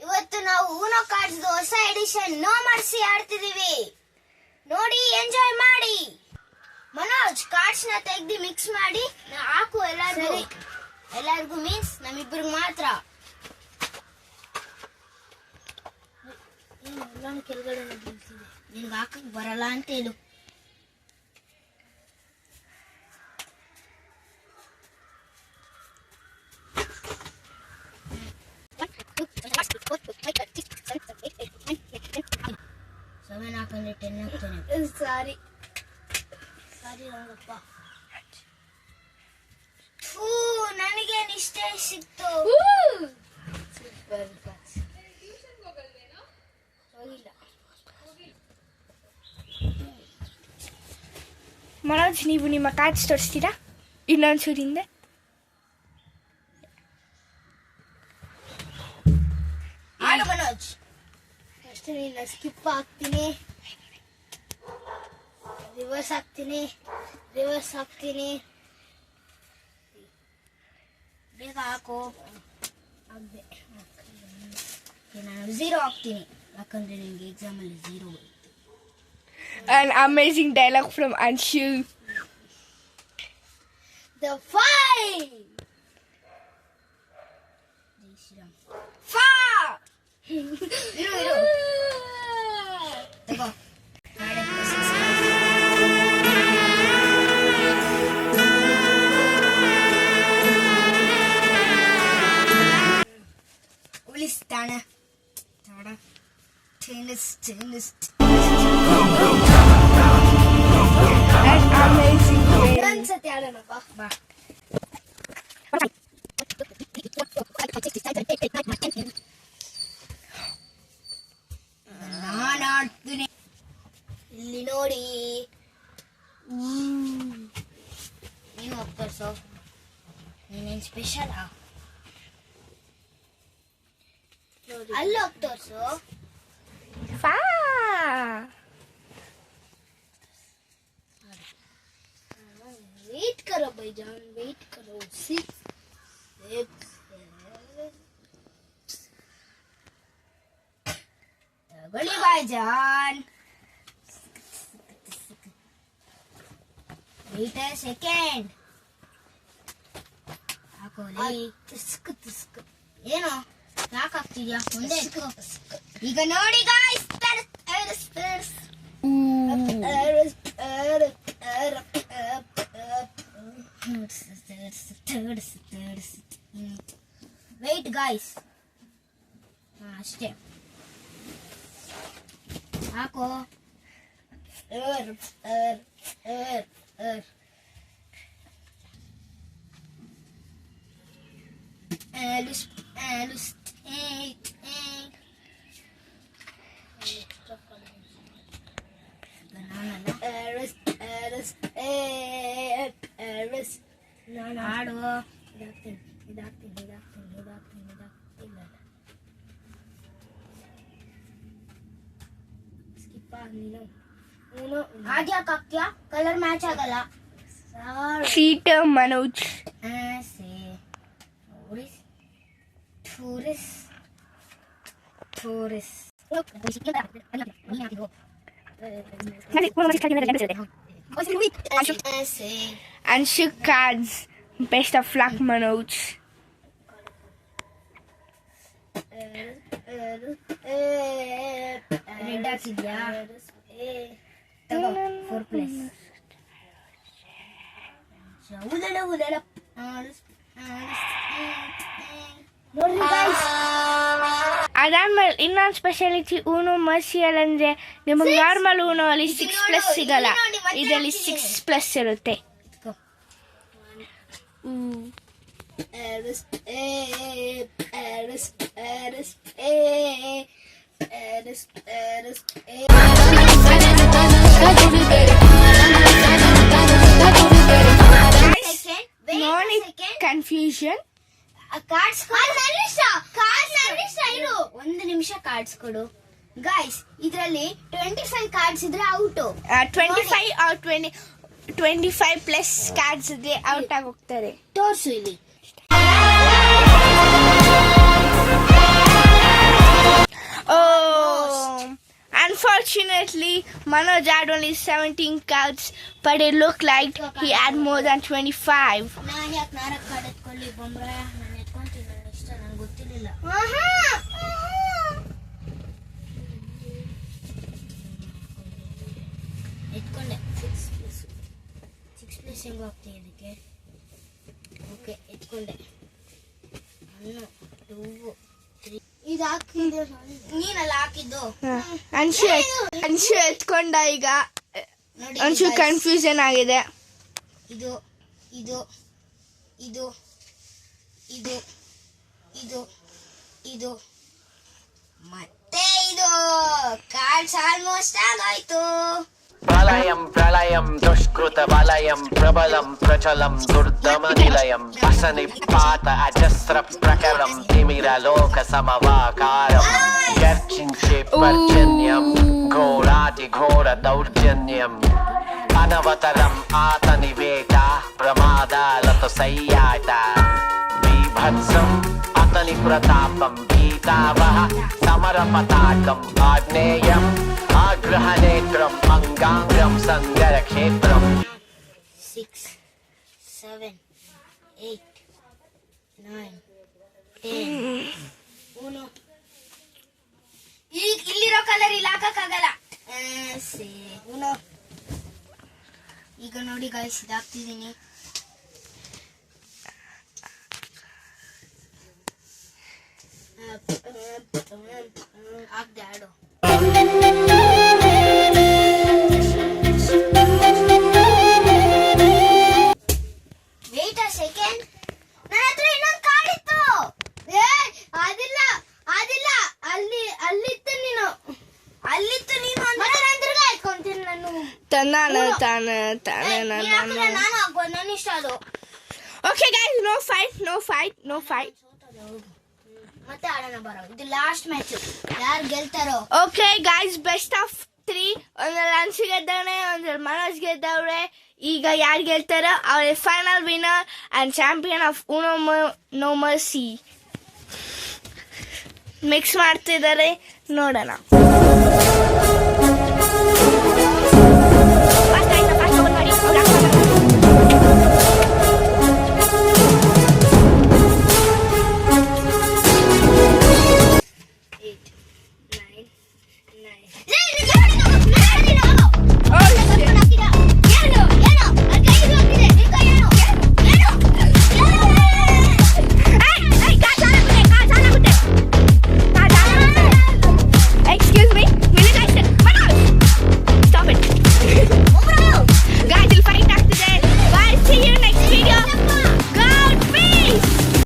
ಇವತ್ತು ನಾವು ಊನೋ ಕಾರ್ಡ್ಸ್ ಹೊಸ ಎಡಿಷನ್ ನೋ ಮರ್ಸಿ ಆಡ್ತಿದೀವಿ. ನೋಡಿ ಎಂಜಾಯ್ ಮಾಡಿ. ಮನೋಜ್ ಕಾರ್ಡ್ಸ್ ನ ತೆಗ್ದು ಮಿಕ್ಸ್ ಮಾಡಿ ಹಾಕು ಎಲ್ಲರಿಗೂ ಮೀನ್ಸ್ ನಮ್ಮಿಬ್ಬರಿಗೆ ಮಾತ್ರ. ಕೆಳಗಡೆ ನಿನ್ಗೆ ಹಾಕಕ್ ಬರಲ್ಲ ಅಂತ ಹೇಳು. ಸೆವೆನ್ ಹಾಕಂದ್ರೆ 10 ಹಾಕ್ತಾನೆ. ಸಾರಿ ರಂಗಪ್ಪ. ನನಗೇನು ಇಷ್ಟ ಸಿಕ್ತು. ಮನೋಜ್, ನೀವು ನಿಮ್ಮ ಕಾರ್ಡ್ಸ್ ತೋರಿಸ್ತೀರಾ ಇನ್ನೊಂದ್ಸೂರಿಂದ? ಆಡು ಮನೋಜ್. ಅಷ್ಟೇ, ನೀನು ಸ್ಕಿಪ್ ಹಾಕ್ತೀನಿ, ರಿವರ್ಸ್ ಹಾಕ್ತೀನಿ. ಬೇಗ ಹಾಕು. ನಾನು 0 ಹಾಕ್ತೀನಿ, ಯಾಕಂದ್ರೆ ನಿಮಗೆ ಎಕ್ಸಾಮಲ್ಲಿ 0 ಬರುತ್ತೆ. An amazing dialogue from Anshu. The fight. Iru. Teko. Ulistana. Tada. Tennis. An amazing game. ಒಂದ್ಸತಿ ಆಡೋಣಪ್ಪ ಬಾ. ನಾನು ಆಡ್ತೀನಿ. ಇಲ್ಲಿ ನೋಡಿ, ನೀನು ಹೋಗಿ ತೋರ್ಸು. ನೀನೇನು ಸ್ಪೆಷಲ್? ಅಲ್ಲಿ ಹೋಗಿ ತೋರ್ಸು. वेट करो भाईजान, वेट करो. 6 बड़ी भाईजान. Wait a second. ಹಾಕೋಲಿ. ತಿಸ್ಕ್ ಏನು ಯಾಕೆ ಆಗ್ತಿದ್ಯಾ? ಮುಂದೆ ಈಗ ನೋಡಿ ಗಾಯ್ಸ್, ವೇಟ್ ಗಾಯ್ಸ್. ಅಷ್ಟೇ ಹಾಕೋ. ಆಡು. ಇದಾಗ್ತೀನಿ. ಸ್ಕಿಪ್ ನೀನು ಹಾಗೆ ಹಾಕ್ತೀಯಾ? ಕಲರ್ ಮ್ಯಾಚ್ ಆಗಲ್ಲ. Cheater Manoj. Tourist. Anshu cards. Best of luck, Manoj. Red ಹಾಕಿದ್ಯಾ? ತಗೋ 4+. ನೋಡ್ರಿ guys, ಅದಾದ್ಮೇಲೆ ಇನ್ನೊಂದು ಸ್ಪೆಷಾಲಿಟಿ ಊನೋ ಮರ್ಸಿಯಲ್ ಅಂದ್ರೆ ನಿಮಗೆ ನಾರ್ಮಲ್ ಊನೋ ಅಲ್ಲಿ 6+ ಸಿಗಲ್ಲ, ಇದರಲ್ಲಿ 6+ ಇರುತ್ತೆ. ಕನ್ಫ್ಯೂಷನ್. ಒಂದು ನಿಮಿಷ ಕಾರ್ಡ್ಸ್ ಕೊಡು ಗಾಯ್ಸ್. ಇದರಲ್ಲಿ 25 ಕಾರ್ಡ್ಸ್ ಇದ್ರೆ ಔಟ್. 25+ ಕಾರ್ಡ್ಸ್ ಇದ್ರೆ ಔಟ್ ಆಗಿ ಹೋಗ್ತಾರೆ. ತೋರ್ಸು ಇಲ್ಲಿ. Unfortunately, Manoj had only 17 cards, but it looked like he had more than 25. ನಾನು ಯಾಕೆ 4 ಕಾರ್ಡ್ ಎತ್ಕೊಳ್ಳಿ ಬೊಂಬ್ರಾಯ? ನಾನು ಎತ್ಕೊಂತೀನಿ, ನನ್ನ ಇಷ್ಟ, ನನಗೆ ಗೊತ್ತಿರಲಿಲ್ಲ. ಎತ್ಕೊಂಡೆ. 6 ಪ್ಲಸ್ ಹೆಂಗೆ ಹೋಗ್ತೀನಿ ಇದಕ್ಕೆ? ಓಕೆ, ಎತ್ಕೊಂಡೆ. 1 2 3 ಇದು ಹಾಕಿದ್ದು ನೀನಲ್ಲ ಹಾಕಿದ್ದು. ಅನ್ಶು ಎತ್ಕೊಂಡ ಈಗ. ನೋಡಿ ಒಂಚೂರು ಕನ್ಫ್ಯೂಷನ್ ಆಗಿದೆ. ಇದು ಇದು ಇದು ಇದು ಇದು ಇದು ಮತ್ತೆ ಇದು ಕಾರ್ಡ್ಸ್ ಆಲ್ಮೋಸ್ಟ್ ಆಗೋಯ್ತು. प्रलयं प्रलयं दुष्कृतवलयं प्रबलं प्रचलं दुर्दमनिलयं असनिपात अजस्रप्रकरं तिमिरलोकसमवाकारं गर्जिञ्चे पर्जन्यं घोरातिघोरदौर्जन्यम् अनवतरम् आतनिवेटा प्रमादालतुसय्याटा बीभत्सम् अतनि प्रतापं भीतावः समरपताकम् आग्नेयम् आग्रहनेत्रम् अंगांगं संगरक्षेत्रम् 6 7 8 9 10 1 ಇಲ್ಲಿರೋ ಕಲರ್ ಇಲ್ಲಿ ಹಾಕಕ್ಕಾಗಲ್ಲ. ಈಗ ನೋಡಿ ಗಾಯ್ಸ್, ಇದಾಗ್ತಿದ್ದೀನಿ. ಆಗ್ದೆ ಆಡು. ವೇಟ್ ಅ ಸೆಕೆಂಡ್, ನನ್ನ ಹತ್ರ ಇನ್ನೊಂದು ಕಾರ್ಡ್ ಇತ್ತು. ಅದಿಲ್ಲ ಅದಿಲ್ಲ, ಅಲ್ಲಿತ್ತು ನೀನು ಮತ್ತೆ ನಾನು ತಿರ್ಗಾ ಇಟ್ಕೊಂತೀನಿ. ನಾನು ನಾನು ಹಾಕ್ಬೋದು, ನನ್ನ ಇಷ್ಟ ಅದು. Okay guys, no fight. ಮತ್ತೆ ಆಡೋಣ ಬರೋ. ಇದು ಲಾಸ್ಟ್ ಮ್ಯಾಚ್, ಯಾರು ಗೆಲ್ತಾರೋ. Okay guys, best of 3. ಒಂದ್ರಲ್ಲಿ ಅನ್ಸಿ ಗೆದ್ದವನೆ, ಒಂದ್ರಲ್ಲಿ ಮನೋಜ್ ಗೆದ್ದವ್ರೆ. ಈಗ ಯಾರು ಗೆಲ್ತಾರೋ ಅವ್ರ final winner and champion of no mercy. Mix ಮಾಡ್ತಿದ್ದಾರೆ, ನೋಡೋಣ.